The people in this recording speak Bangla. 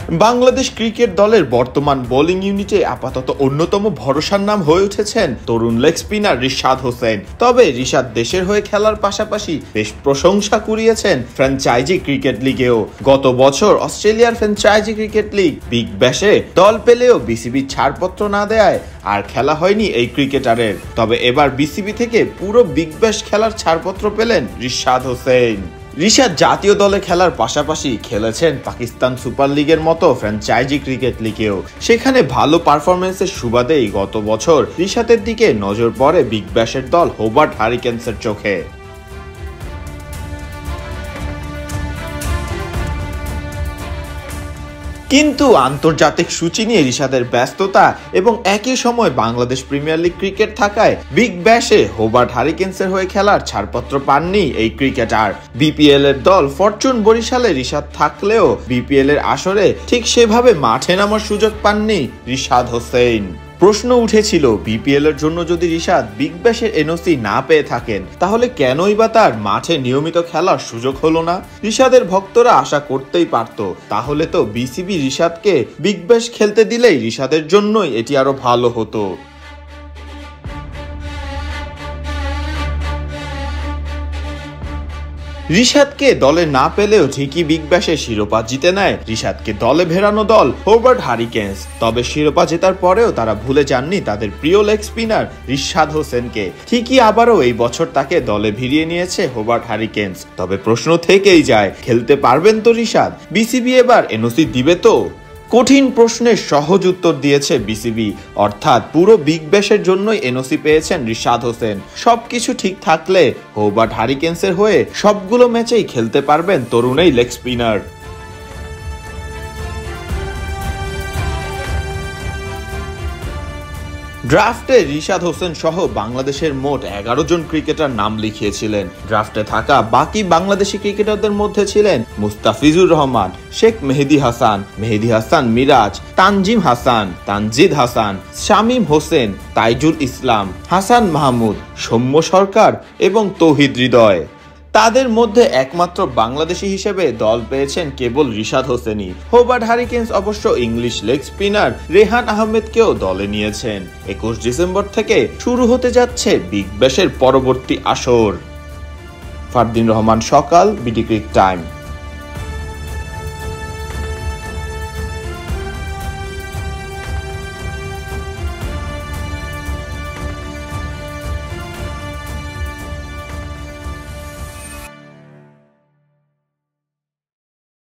বাংলাদেশ ক্রিকেট দলের বর্তমান বোলিং ইউনিটে আপাতত অন্যতম ভরসার নাম হয়ে উঠেছেন তরুণ লেগ স্পিনার রিশাদ হোসেন। তবে রিশাদ দেশের হয়ে খেলার পাশাপাশি বেশ প্রশংসা কুড়িয়েছেন ফ্র্যাঞ্চাইজি ক্রিকেট লিগেও। গত বছর অস্ট্রেলিয়ার ফ্র্যাঞ্চাইজি ক্রিকেট লিগ বিগ ব্যাশে দল পেলেও বিসিবি ছাড়পত্র না দেয় আর খেলা হয়নি এই ক্রিকেটারের। তবে এবার বিসিবি থেকে পুরো বিগ ব্যাশ খেলার ছাড়পত্র পেলেন রিশাদ হোসেন। রিশাদ জাতীয় দলে খেলার পাশাপাশি খেলেছেন পাকিস্তান সুপার লিগের মতো ফ্র্যাঞ্চাইজি ক্রিকেট লিগেও। সেখানে ভালো পারফরমেন্সের সুবাদেই গত বছর রিশাদের দিকে নজর পড়ে বিগ ব্যাশের দল হোবার্ট হারিকেন্সের চোখে। কিন্তু আন্তর্জাতিক সূচি নিয়ে রিশাদের ব্যস্ততা এবং একই সময় বাংলাদেশ প্রিমিয়ার লিগ ক্রিকেট থাকায় বিগ ব্যাশে হোবার্ট হারিকেন্সের হয়ে খেলার ছাড়পত্র পাননি এই ক্রিকেটার। বিপিএল এর দল ফরচুন বরিশালে রিশাদ থাকলেও বিপিএল এর আসরে ঠিক সেভাবে মাঠে নামার সুযোগ পাননি রিশাদ হোসেন। প্রশ্ন উঠেছিল বিপিএল এর জন্য যদি রিশাদ বিগ ব্যাশের এনওসি না পেয়ে থাকেন তাহলে কেনই বা তার মাঠে নিয়মিত খেলার সুযোগ হলো না। রিশাদের ভক্তরা আশা করতেই পারত তাহলে তো বিসিবি রিশাদকে বিগ ব্যাশ খেলতে দিলেই রিশাদের জন্যই এটি আরো ভালো হতো। রিশাদকে দলে না পেলেও ঠিকই বিগ ব্যাশে শিরোপা জিতে নেয় রিশাদকে দলে ভেড়ানো দল হোবার্ট হারিকেন্স। তবে শিরোপা জেতার পরেও তারা ভুলে যাননি তাদের প্রিয় লেগ স্পিনার রিশাদ হোসেনকে। ঠিকই আবারও এই বছর তাকে দলে ভিড়িয়ে নিয়েছে হোবার্ট হারিকেন্স। তবে প্রশ্ন থেকেই যায়, খেলতে পারবেন তো রিশাদ? বিসিবি এবার এনওসি দিবে তো? কঠিন প্রশ্নের সহজ উত্তর দিয়েছে বিসিবি, অর্থাৎ পুরো বিগ ব্যাশের জন্যই এনওসি পেয়েছেন রিশাদ হোসেন। সবকিছু ঠিক থাকলে হোবার্ট হারিকেন্সের হয়ে সবগুলো ম্যাচেই খেলতে পারবেন তরুণ এই লেগ স্পিনার। ড্রাফটে রিশাদ হোসেন সহ বাংলাদেশের মোট 11 জন ক্রিকেটার নাম লিখিয়েছিলেন। ড্রাফটে থাকা বাকি বাংলাদেশি ক্রিকেটারদের মধ্যে ছিলেন মুস্তাফিজুর রহমান, শেখ মেহেদী হাসান মিরাজ, তানজিম হাসান, তানজিদ হাসান, শামীম হোসেন, তাইজুল ইসলাম, হাসান মাহমুদ, সৌম্য সরকার এবং তৌহিদ হৃদয়। তাদের মধ্যে একমাত্র বাংলাদেশি হিসেবে দল পেয়েছেন কেবল রিশাদ হোসেনই। হোবার্ট হারিকেন্স অবশ্য ইংলিশ লেগ স্পিনার রেহান আহমেদকেও দলে নিয়েছেন। 21 ডিসেম্বর থেকে শুরু হতে যাচ্ছে বিগ ব্যাশের পরবর্তী আসর। ফারদিন রহমান সকাল, বিডি ক্রিক টাইম।